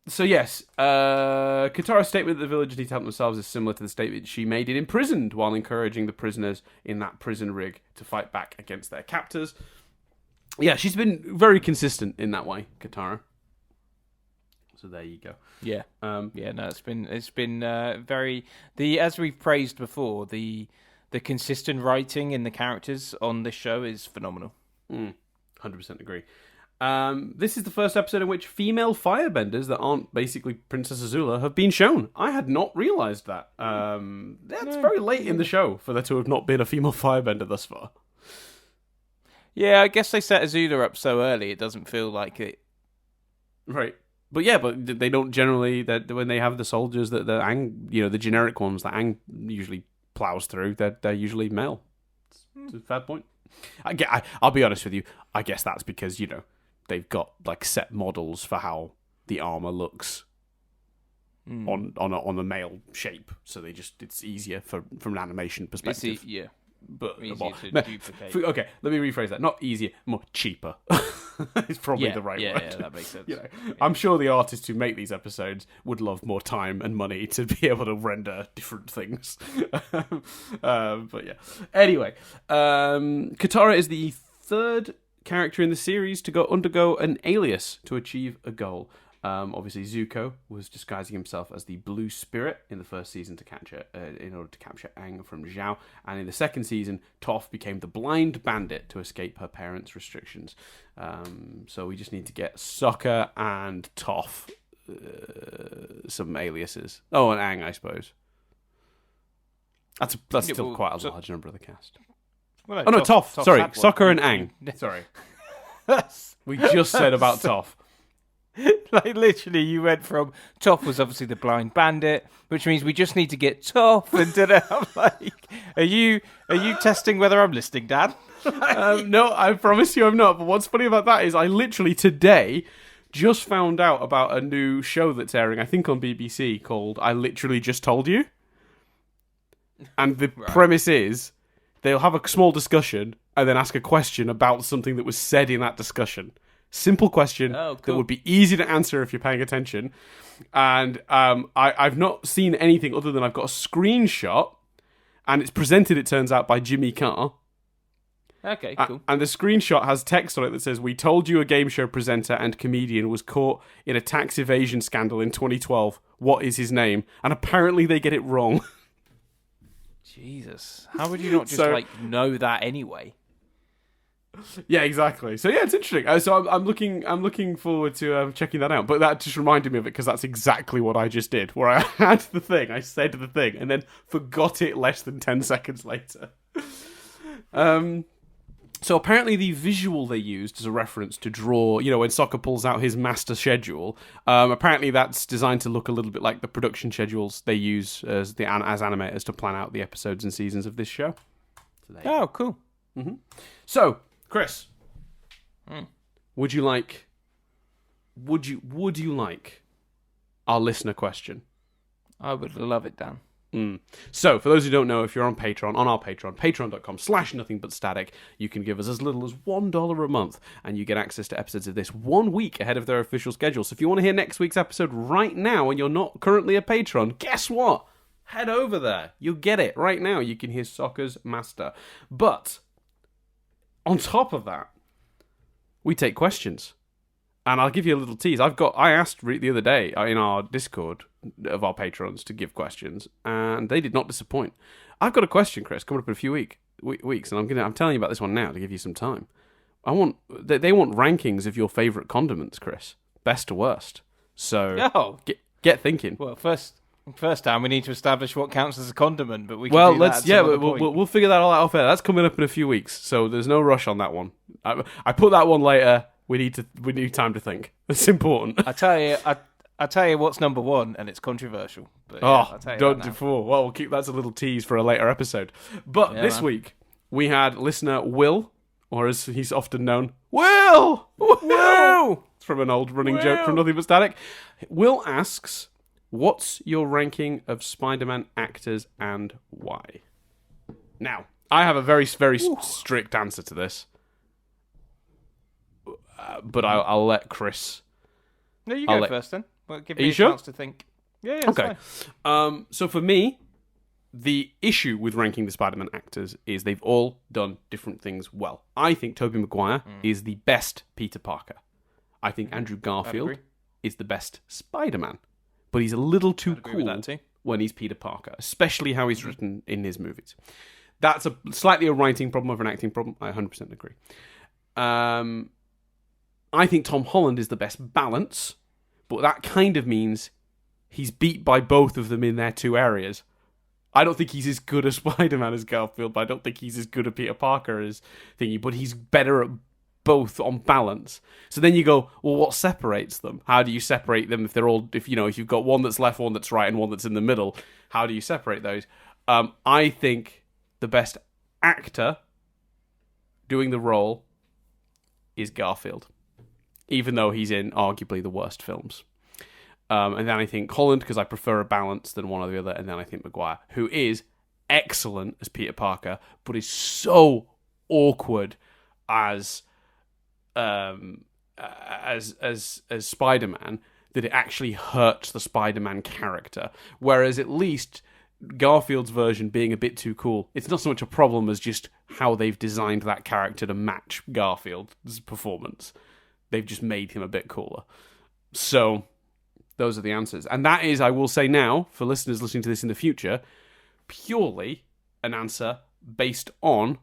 so yes, Katara's statement that the villagers need to help themselves is similar to the statement she made in Imprisoned while encouraging the prisoners in that prison rig to fight back against their captors. Yeah, she's been very consistent in that way, Katara. So there you go. Yeah. It's been very as we've praised before, the consistent writing in the characters on this show is phenomenal. 100% agree. This is the first episode in which female firebenders that aren't basically Princess Azula have been shown. I had not realised that. That's very late in the show for there to have not been a female firebender thus far. Yeah, I guess they set Azula up so early it doesn't feel like it. Right. But they don't generally, that when they have the soldiers that the Aang, the generic ones that Aang usually plows through, they're usually male. It's a fair point. I'll be honest with you, I guess that's because, they've got like set models for how the armor looks on the male shape, so it's easier from an animation perspective. But easier to duplicate. Okay, let me rephrase that. Not easier, more cheaper. It's probably the right word. Yeah, that makes sense. I'm sure the artists who make these episodes would love more time and money to be able to render different things. But yeah. Anyway, Katara is the third character in the series to undergo an alias to achieve a goal. Obviously, Zuko was disguising himself as the Blue Spirit in the first season in order to capture Aang from Zhao, and in the second season, Toph became the Blind Bandit to escape her parents' restrictions. So we just need to get Sokka and Toph some aliases. Oh, and Aang, I suppose. That's still quite a large number of the cast. Well, Toph. Sorry, Sokka and Aang. Sorry, we just said about Toph. Like literally, you went from Toph was obviously the Blind Bandit, which means we just need to get Toph. And I'm like, are you testing whether I'm listening, Dan? No, I promise you I'm not. But what's funny about that is I literally today just found out about a new show that's airing, I think on BBC, called I Literally Just Told You. And the premise is they'll have a small discussion and then ask a question about something that was said in that discussion. Simple question Oh, cool. that would be easy to answer if you're paying attention. And I've not seen anything other than I've got a screenshot, and it's presented, it turns out, by Jimmy Carr. Okay, cool. And the screenshot has text on it that says, "We told you a game show presenter and comedian was caught in a tax evasion scandal in 2012. What is his name?" And apparently they get it wrong. Jesus. How would you not just, know that anyway? Yeah, exactly. So yeah, it's interesting. So I'm looking forward to checking that out. But that just reminded me of it because that's exactly what I just did, where I had the thing, I said the thing, and then forgot it less than 10 seconds later. So apparently the visual they used as a reference to draw, when Soccer pulls out his master schedule, apparently that's designed to look a little bit like the production schedules they use as animators to plan out the episodes and seasons of this show. Oh, cool. Mm-hmm. So, Chris, would you like our listener question? I would love it, Dan. So, for those who don't know, if you're on our Patreon, patreon.com/nothingbutstatic, you can give us as little as $1 a month, and you get access to episodes of this 1 week ahead of their official schedule. So if you want to hear next week's episode right now and you're not currently a patron, guess what? Head over there. You'll get it right now. You can hear Soccer's Master. But, on top of that, we take questions. And I'll give you a little tease. I asked the other day in our Discord of our patrons to give questions, and they did not disappoint. I've got a question, Chris, coming up in a few weeks, and I'm telling you about this one now to give you some time. They want rankings of your favourite condiments, Chris, best to worst. So get thinking. Well, first time we need to establish what counts as a condiment, but we'll figure that all out off air. That's coming up in a few weeks, so there's no rush on that one. I put that one later. We need time to think. It's important. I tell you what's number one, and it's controversial. But don't do four. Well, we'll keep that's a little tease for a later episode. But this week we had listener Will, or as he's often known, Will. It's from an old running joke from Nothing But Static. Will asks, "What's your ranking of Spider-Man actors and why?" Now, I have a very, very strict answer to this. But I'll let Chris. No, you go first then. Well, give me a sure? chance to think. Yeah, okay. So for me, the issue with ranking the Spider-Man actors is they've all done different things well. I think Tobey Maguire is the best Peter Parker. I think Andrew Garfield is the best Spider-Man. But he's a little too cool when he's Peter Parker, especially how he's written in his movies. That's slightly a writing problem over an acting problem. I 100% agree. I think Tom Holland is the best balance, but that kind of means he's beat by both of them in their two areas. I don't think he's as good as Spider-Man as Garfield, but I don't think he's as good at Peter Parker as thingy, but he's better at both on balance. So then you go, well, what separates them? How do you separate them if you've got one that's left, one that's right, and one that's in the middle? How do you separate those? I think the best actor doing the role is Garfield, even though he's in arguably the worst films. And then I think Holland, because I prefer a balance than one or the other. And then I think Maguire, who is excellent as Peter Parker, but is so awkward as Spider-Man that it actually hurts the Spider-Man character. Whereas at least Garfield's version being a bit too cool, it's not so much a problem as just how they've designed that character to match Garfield's performance. They've just made him a bit cooler. So, those are the answers. And that is, I will say now, for listeners listening to this in the future, purely an answer based on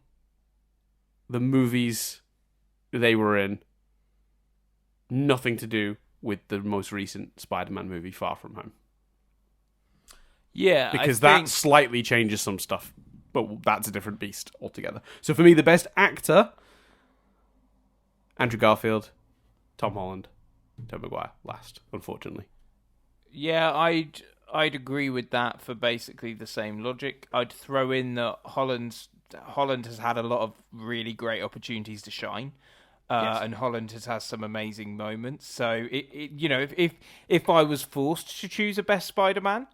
the movies they were in. Nothing to do with the most recent Spider-Man movie, Far From Home. Yeah, because that slightly changes some stuff. But that's a different beast altogether. So for me, the best actor, Andrew Garfield, Tom Holland, Tobey Maguire last, unfortunately. Yeah, I'd agree with that for basically the same logic. I'd throw in that Holland has had a lot of really great opportunities to shine, and Holland has had some amazing moments. So if I was forced to choose a best Spider-Man,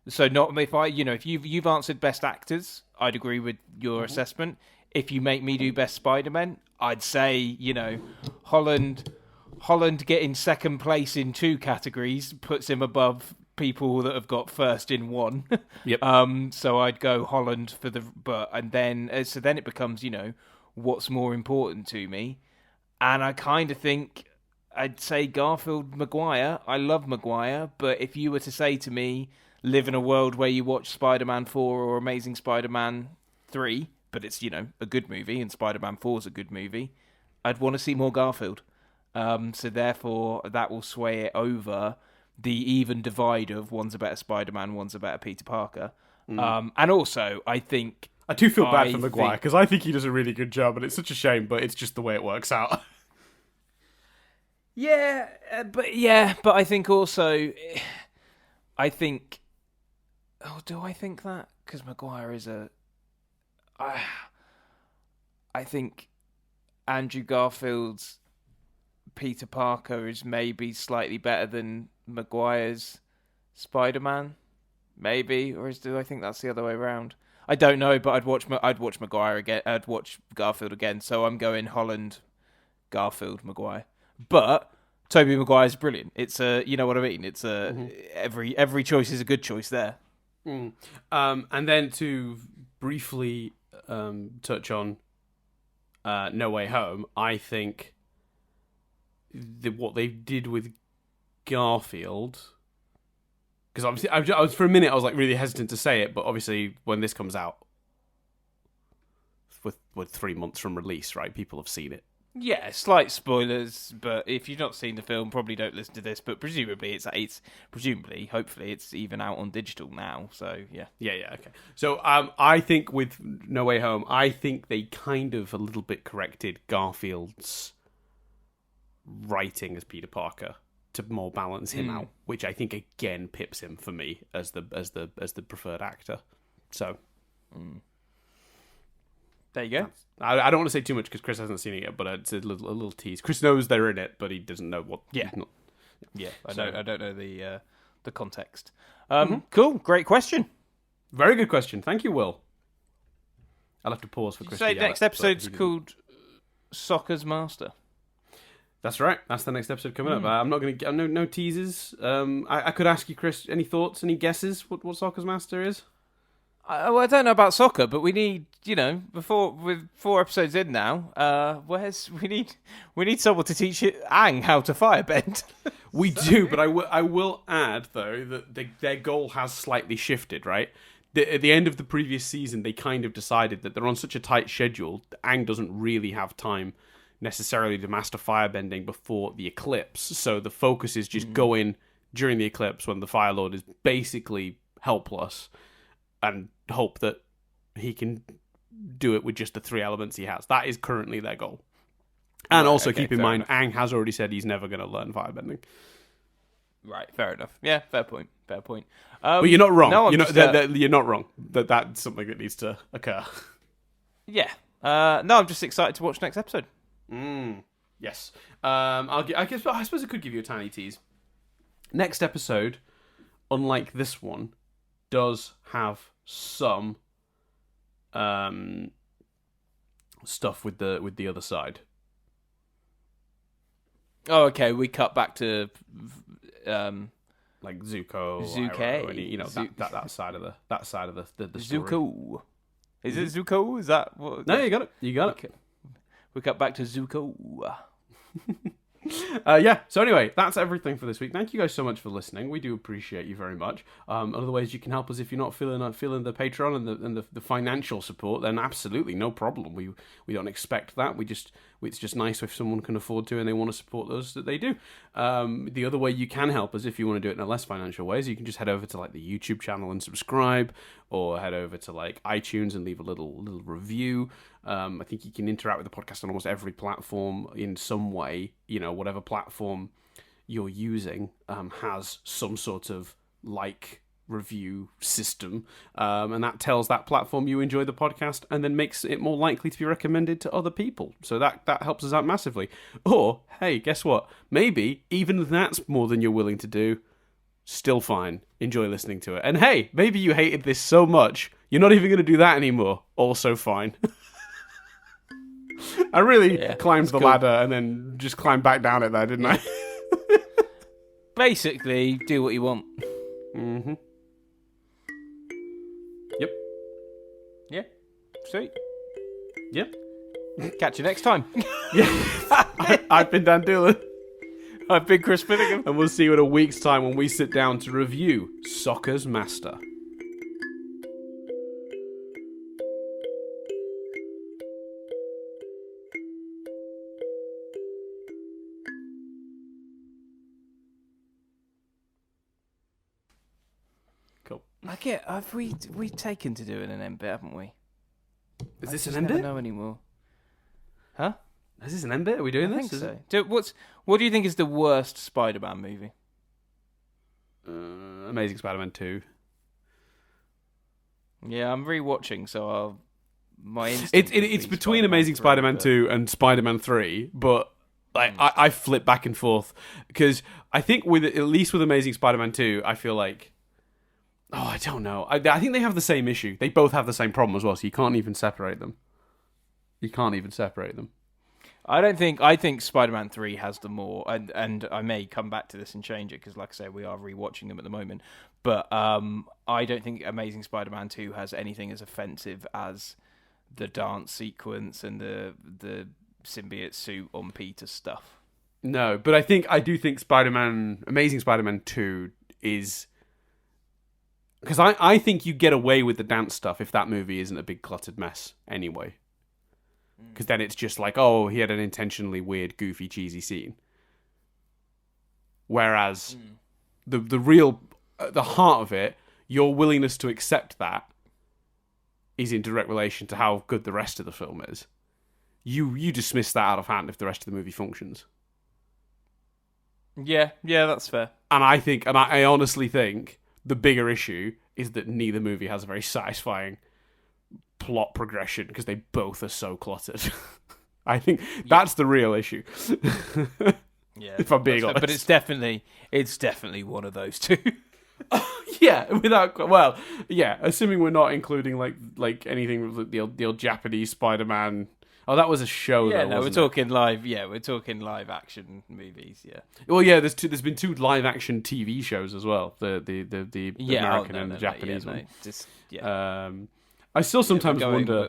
so not if you've answered best actors, I'd agree with your assessment. If you make me do best Spider-Man, I'd say Holland Holland getting second place in 2 categories puts him above people that have got first in 1. Yep. So I'd go Holland for and then it becomes, what's more important to me, and I kind of think I'd say Garfield Maguire. I love Maguire, but if you were to say to me, live in a world where you watch Spider-Man 4 or Amazing Spider-Man 3, but it's, a good movie, and Spider-Man 4 is a good movie, I'd want to see more Garfield. So therefore, that will sway it over the even divide of one's a better Spider-Man, one's a better Peter Parker. And also, I think... I do feel bad for Maguire, because I think he does a really good job, and it's such a shame, but it's just the way it works out. But I think also... Oh, do I think that? Because Maguire is I think Andrew Garfield's Peter Parker is maybe slightly better than Maguire's Spider-Man, maybe, or do I think that's the other way around? I don't know, but I'd watch Maguire again. I'd watch Garfield again. So I'm going Holland, Garfield, Maguire. But Tobey Maguire's brilliant. It's you know what I mean. It's every choice is a good choice there. And then to briefly touch on No Way Home, I think what they did with Garfield, because obviously I was for a minute I was like really hesitant to say it, but obviously when this comes out with 3 months from release, right, people have seen it. Yeah, slight spoilers, but if you've not seen the film, probably don't listen to this. But presumably, hopefully, it's even out on digital now. So yeah, okay. So I think with No Way Home, I think they kind of a little bit corrected Garfield's writing as Peter Parker to more balance him out, which I think again pips him for me as the preferred actor. So. There you go. I don't want to say too much because Chris hasn't seen it yet, but it's a little tease. Chris knows they're in it, but he doesn't know what. Yeah, not, I don't know the context. Cool, great question. Very good question. Thank you, Will. I'll have to pause for Chris. So next episode's called Soccer's Master. That's right. That's the next episode coming up. I'm not going to. No teasers. I could ask you, Chris. Any thoughts? Any guesses? What Soccer's Master is? I don't know about soccer, but we need, with 4 episodes in now, we need someone to teach Aang how to firebend. We do, but I will add though that their goal has slightly shifted. Right, at the end of the previous season, they kind of decided that they're on such a tight schedule that Aang doesn't really have time necessarily to master firebending before the eclipse. So the focus is just go in during the eclipse when the Fire Lord is basically helpless, and hope that he can do it with just the 3 elements he has. That is currently their goal. And also keep in mind, Aang has already said he's never going to learn firebending. Right, fair enough. Yeah, fair point. But you're not wrong. No, you're not wrong. That's something that needs to occur. Yeah. No, I'm just excited to watch next episode. Yes. I suppose I could give you a tiny tease. Next episode, unlike this one, does have some stuff with the other side. Oh, okay. We cut back to like Zuko, Iroh, that side of the story. Zuko. Is it Zuko? Is that what? No, you got it. Okay. We cut back to Zuko. So anyway, that's everything for this week. Thank you guys so much for listening. We do appreciate you very much. Other ways you can help us if you're not feeling the Patreon and the financial support, then absolutely no problem. We don't expect that. It's just nice if someone can afford to and they want to support us that they do. The other way you can help us if you want to do it in a less financial way is you can just head over to like the YouTube channel and subscribe, or head over to like iTunes and leave a little review. I think you can interact with the podcast on almost every platform in some way. Whatever platform you're using has some sort of review system, and that tells that platform you enjoy the podcast and then makes it more likely to be recommended to other people. So that helps us out massively. Or, hey, guess what? Maybe even that's more than you're willing to do. Still fine. Enjoy listening to it. And hey, maybe you hated this so much, you're not even going to do that anymore. Also fine. I really Yeah, climbed it's the cool. ladder and then just climbed back down it there, didn't I? Basically, do what you want. Mm-hmm. Yep. Yeah. Sweet. Yep. Catch you next time. I've been Dan Doolan. I've been Chris Billingham. And we'll see you in a week's time when we sit down to review Soccer's Master. Cool. Have we taken to doing an end bit, haven't we? Is this I an just end never bit? know anymore. Huh? Is this an end bit? Are we doing I this? think so. What do you think is the worst Spider-Man movie? Amazing Spider-Man 2. Yeah, I'm rewatching, so my instinct It's would be between Amazing 3, Spider-Man but- 2 and Spider-Man 3, but I flip back and forth because I think at least with Amazing Spider-Man 2, I feel like I don't know. I think they have the same issue. They both have the same problem as well, so you can't even separate them. I think Spider-Man 3 has the more, and I may come back to this and change it because, like I said, we are rewatching them at the moment. But I don't think Amazing Spider-Man 2 has anything as offensive as the dance sequence and the symbiote suit on Peter's stuff. No, but I do think Amazing Spider-Man 2 is... Because I think you get away with the dance stuff if that movie isn't a big cluttered mess anyway. Because then it's just like, oh, he had an intentionally weird, goofy, cheesy scene. Whereas the real, the heart of it, your willingness to accept that is in direct relation to how good the rest of the film is. You dismiss that out of hand if the rest of the movie functions. Yeah, that's fair. And I honestly think the bigger issue is that neither movie has a very satisfying plot progression because they both are so cluttered. I think that's the real issue. Yeah, if I'm being honest. but it's definitely one of those two. Yeah, assuming we're not including like anything with the old Japanese Spider-Man. Oh, that was a show. Yeah, though, no, we're wasn't it? talking live. Yeah, we're talking live action movies. Yeah. Well, yeah, there's been 2 live action TV shows as well. The American and the Japanese one. I still sometimes wonder.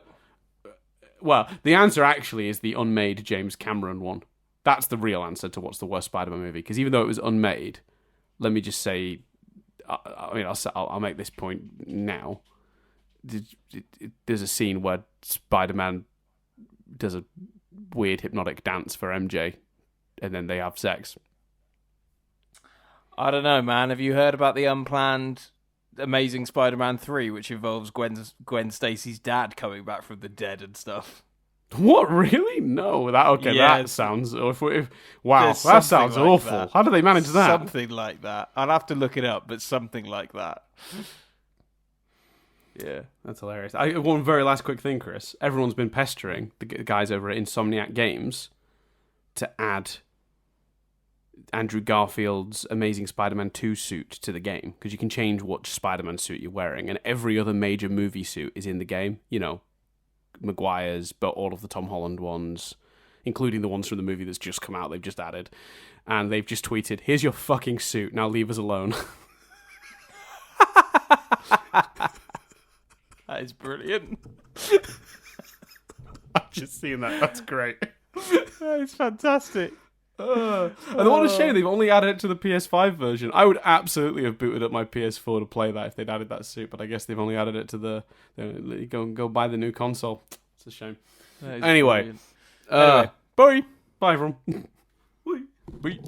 Well, the answer actually is the unmade James Cameron one. That's the real answer to what's the worst Spider-Man movie. Because even though it was unmade, let me just say, I'll make this point now. There's a scene where Spider-Man does a weird hypnotic dance for MJ, and then they have sex. I don't know, man. Have you heard about the unplanned Amazing Spider-Man 3, which involves Gwen Stacy's dad coming back from the dead and stuff? What, really? No, that sounds... Wow, that sounds like awful. that. How do they manage that? Something like that. I'll have to look it up, but something like that. Yeah, that's hilarious. One very last quick thing, Chris. Everyone's been pestering the guys over at Insomniac Games to add Andrew Garfield's Amazing Spider-Man 2 suit to the game, because you can change what Spider-Man suit you're wearing, and every other major movie suit is in the game. You know, Maguire's, but all of the Tom Holland ones, including the ones from the movie that's just come out, they've just added. And they've just tweeted, "Here's your fucking suit, now leave us alone." That is brilliant. I've just seen that. That's great. That is fantastic. And what a shame they've only added it to the PS5 version. I would absolutely have booted up my PS4 to play that if they'd added that suit, but I guess they've only added it to the go buy the new console. It's a shame. Anyway, Anyway. bye. Bye, everyone. Bye.